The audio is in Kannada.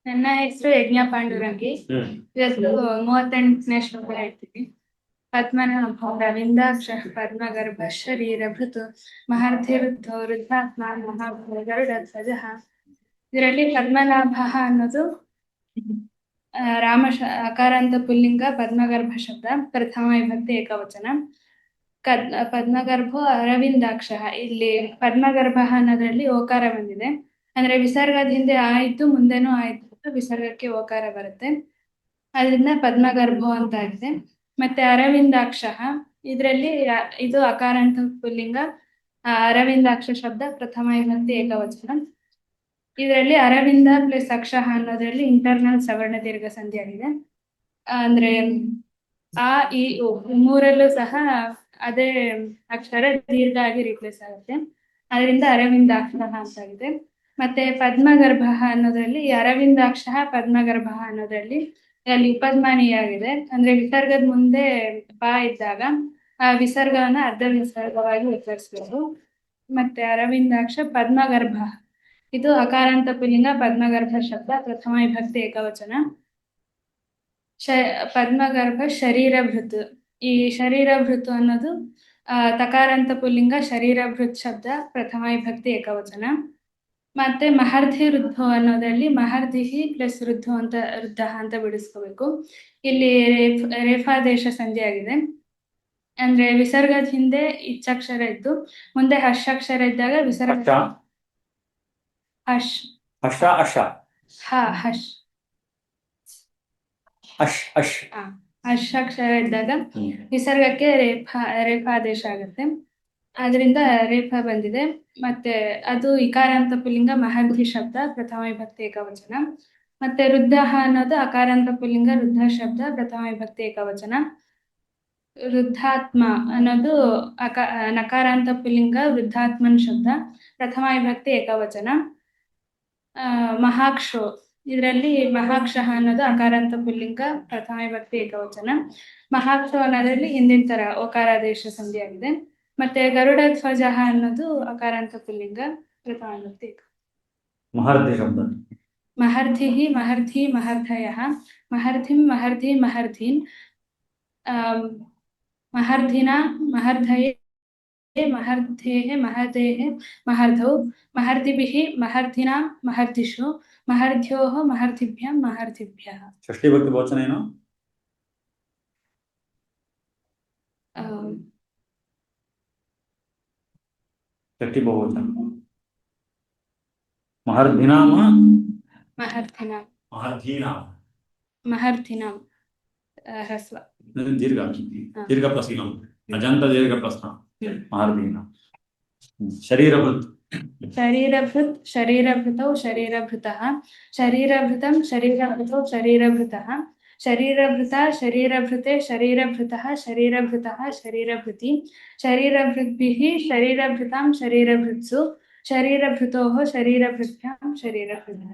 ನನ್ನ ಹೆಸರು ಯಜ್ಞ ಪಾಂಡುರಂಗಿ. ಇವತ್ತು 38ನೇ ಶ್ಲೋಕ ಹೇಳ್ತೀನಿ. ಪದ್ಮನಾಭ ರವಿಂದಾಕ್ಷ ಪದ್ಮಗರ್ಭ ಶರೀರ ಭೃತು ಮಹರ್ಧಿರುದ್ಧೋ ವೃದ್ಧಾತ್ಮ ಮಹಾಭೂತ ಗರುಡ ಧ್ವಜ. ಇದರಲ್ಲಿ ಪದ್ಮನಾಭ ಅನ್ನೋದು ಅಕಾರಾಂತ ಪುಲ್ಲಿಂಗ, ಪದ್ಮಗರ್ಭ ಶಬ್ದ, ಪ್ರಥಮ ವಿಭಕ್ತಿ ಏಕವಚನ. ಪದ್ಮಗರ್ಭ ಅರವಿಂದಾಕ್ಷ, ಇಲ್ಲಿ ಪದ್ಮಗರ್ಭ ಅನ್ನೋದ್ರಲ್ಲಿ ಓಕಾರ ಬಂದಿದೆ. ಅಂದ್ರೆ ವಿಸರ್ಗದ ಹಿಂದೆ ಆಯ್ತು ಮುಂದೆನೂ ಆಯ್ತು, ವಿಸರ್ಗಕ್ಕೆ ಓಕಾರ ಬರುತ್ತೆ, ಅದರಿಂದ ಪದ್ಮಗರ್ಭ ಅಂತ ಇದೆ. ಮತ್ತೆ ಅರವಿಂದಾಕ್ಷ, ಇದರಲ್ಲಿ ಇದು ಅಕಾರಾಂತ ಪುಲ್ಲಿಂಗ, ಅರವಿಂದಾಕ್ಷ ಶಬ್ದ ಪ್ರಥಮ ವಿಭಕ್ತಿ ಏಕವಚನ. ಇದರಲ್ಲಿ ಅರವಿಂದ ಪ್ಲಸ್ ಅಕ್ಷ ಅನ್ನೋದ್ರಲ್ಲಿ ಇಂಟರ್ನಲ್ ಸವರ್ಣ ದೀರ್ಘ ಸಂಧಿ ಆಗಿದೆ. ಅಂದ್ರೆ ಆ ಇ ಉ ಮೂರಲ್ಲೂ ಸಹ ಅದೇ ಅಕ್ಷರ ದೀರ್ಘ ಆಗಿ ರಿಪ್ಲೇಸ್ ಆಗುತ್ತೆ, ಅದರಿಂದ ಅರವಿಂದಾಕ್ಷ ಅಂತಾಗಿದೆ. ಮತ್ತೆ ಪದ್ಮಗರ್ಭ ಅನ್ನೋದ್ರಲ್ಲಿ ಅರವಿಂದಾಕ್ಷ ಪದ್ಮಗರ್ಭ ಅನ್ನೋದ್ರಲ್ಲಿ ಅಲ್ಲಿ ಉಪದ್ಮಾನೀಯಾಗಿದೆ. ಅಂದ್ರೆ ವಿಸರ್ಗದ ಮುಂದೆ ಪ ಇದ್ದಾಗ ಆ ವಿಸರ್ಗವನ್ನ ಅರ್ಧ ವಿಸರ್ಗವಾಗಿ ಉಚ್ಚರಿಸಬೇಕು. ಮತ್ತೆ ಅರವಿಂದಾಕ್ಷ ಪದ್ಮಗರ್ಭ, ಇದು ಅಕಾರಾಂತ ಪುಲ್ಲಿಂಗ, ಪದ್ಮಗರ್ಭ ಶಬ್ದ ಪ್ರಥಮ ವಿಭಕ್ತಿ ಏಕವಚನ. ಪದ್ಮಗರ್ಭ ಶರೀರಭೃತ್, ಈ ಶರೀರಭೃತ್ ಅನ್ನೋದು ತಕಾರಾಂತ ಪುಲ್ಲಿಂಗ, ಶರೀರಭೃತ್ ಶಬ್ದ ಪ್ರಥಮ ವಿಭಕ್ತಿ ಏಕವಚನ. ಮತ್ತೆ ಮಹರ್ಧಿ ವೃದ್ಧೋ ಅನ್ನೋದ್ರಲ್ಲಿ ಮಹರ್ಧಿಹಿ ಪ್ಲಸ್ ವೃದ್ಧೋ ಅಂತ ವೃದ್ಧ ಅಂತ ಬಿಡಿಸ್ಕೋಬೇಕು. ಇಲ್ಲಿ ರೇಫಾದೇಶ ಸಂಧಿ ಆಗಿದೆ. ಅಂದ್ರೆ ವಿಸರ್ಗದ ಹಿಂದೆ ಇಚ್ಚಕ್ಷರ ಇದ್ದು ಮುಂದೆ ಹರ್ಷಾಕ್ಷರ ಇದ್ದಾಗ ವಿಸರ್ಗ ಹಶ್ ಹರ್ಷಾಕ್ಷರ ಇದ್ದಾಗ ವಿಸರ್ಗಕ್ಕೆ ರೇಫಾದೇಶ ಆಗುತ್ತೆ, ಅದರಿಂದ ರೇಫ ಬಂದಿದೆ. ಮತ್ತೆ ಅದು ಇಕಾರಾಂತ ಪುಲ್ಲಿಂಗ, ಮಹರ್ಧಿ ಶಬ್ದ ಪ್ರಥಮ ವಿಭಕ್ತಿ ಏಕವಚನ. ಮತ್ತೆ ವೃದ್ಧ ಅನ್ನೋದು ಅಕಾರಾಂತ ಪುಲ್ಲಿಂಗ, ವೃದ್ಧ ಶಬ್ದ ಪ್ರಥಮ ವಿಭಕ್ತಿ ಏಕವಚನ. ವೃದ್ಧಾತ್ಮ ಅನ್ನೋದು ನಕಾರಾಂತ ಪುಲ್ಲಿಂಗ, ವೃದ್ಧಾತ್ಮನ್ ಶಬ್ದ ಪ್ರಥಮ ವಿಭಕ್ತಿ ಏಕವಚನ. ಮಹಾಕ್ಷೋ, ಇದರಲ್ಲಿ ಮಹಾಕ್ಷ ಅನ್ನೋದು ಅಕಾರಾಂತ ಪುಲ್ಲಿಂಗ, ಪ್ರಥಮ ವಿಭಕ್ತಿ ಏಕವಚನ. ಮಹಾಕ್ಷೋ ಅನ್ನೋದ್ರಲ್ಲಿ ಹಿಂದಿನ ತರ ಓಕಾರಾದೇಶ ಸಂಧಿ ಆಗಿದೆ. ಮತ್ತೆ ಗರುಡ ಧ್ವಜ ಅನ್ನೋದು ಅಕಾರಾಂತ ಪುಲ್ಲಿಂಗ, ಪ್ರಥಮ ವಿಭಕ್ತಿ. ಮಹರ್ಧಿ ಶಬ್ದ ಮಹರ್ಧಿಹಿ ಮಹರ್ಧಿ ಮಹರ್ಧಯಃ, ಮಹರ್ಧಿಂ ಮಹರ್ಧಿ ಮಹರ್ಧೀನ್, ಮಹರ್ಧಿನ ಮಹರ್ಧಯೇ ಮಹರ್ಧೇಃ ಮಹರ್ಧೇಃ ಮಹರ್ಧೌ, ಮಹರ್ಧಿಭಿಃ ಮಹರ್ಧಿನಾ ಮಹರ್ಧಿಷು, ಮಹರ್ಧ್ಯೋಃ ಮಹರ್ಧಿಭ್ಯಂ ಮಹರ್ಧಿಭ್ಯಃ. ಷಷ್ಠಿ ವಿಭಕ್ತಿ ಬಹುವಚನ ಏನು? ಷಷ್ಠಿ ಬಹುವಚನ ಮಹರ್ಧಿನಾಮ ಮಹರ್ಧಿನಾಂ ಮಹರ್ಧೀನಾಂ ಮಹರ್ಧಿನಾಂ ಹ್ರಸ್ವ ದೀರ್ಘ ದೀರ್ಘ ಪ್ಲಸ್ ಇನಾಂ ಅಜಂತ ದೀರ್ಘ ಪ್ಲಸ್ ಮಹರ್ಧೀನಾಂ. ಶರೀರಭೃತ್ ಶರೀರಭೃತ್ ಶರೀರಭೃತೌ ಶರೀರಭೃತಃ, ಶರೀರಭೃತಂ ಶರೀರಭೃತೌ ಶರೀರಭೃತಃ, ಶರೀರಭೃತ ಶರೀರಭೃತೆ ಶರೀರಭೃತಃ ಶರೀರಭೃತಃ ಶರೀರಭೃತಿ, ಶರೀರಭೃದ್ಭಿಃ ಶರೀರಭೃತಾಂ ಶರೀರಭೃತ್ಸು, ಶರೀರಭೃತೋಃ ಶರೀರಭೃತ್ಯಾಂ ಶರೀರಭೃತಃ.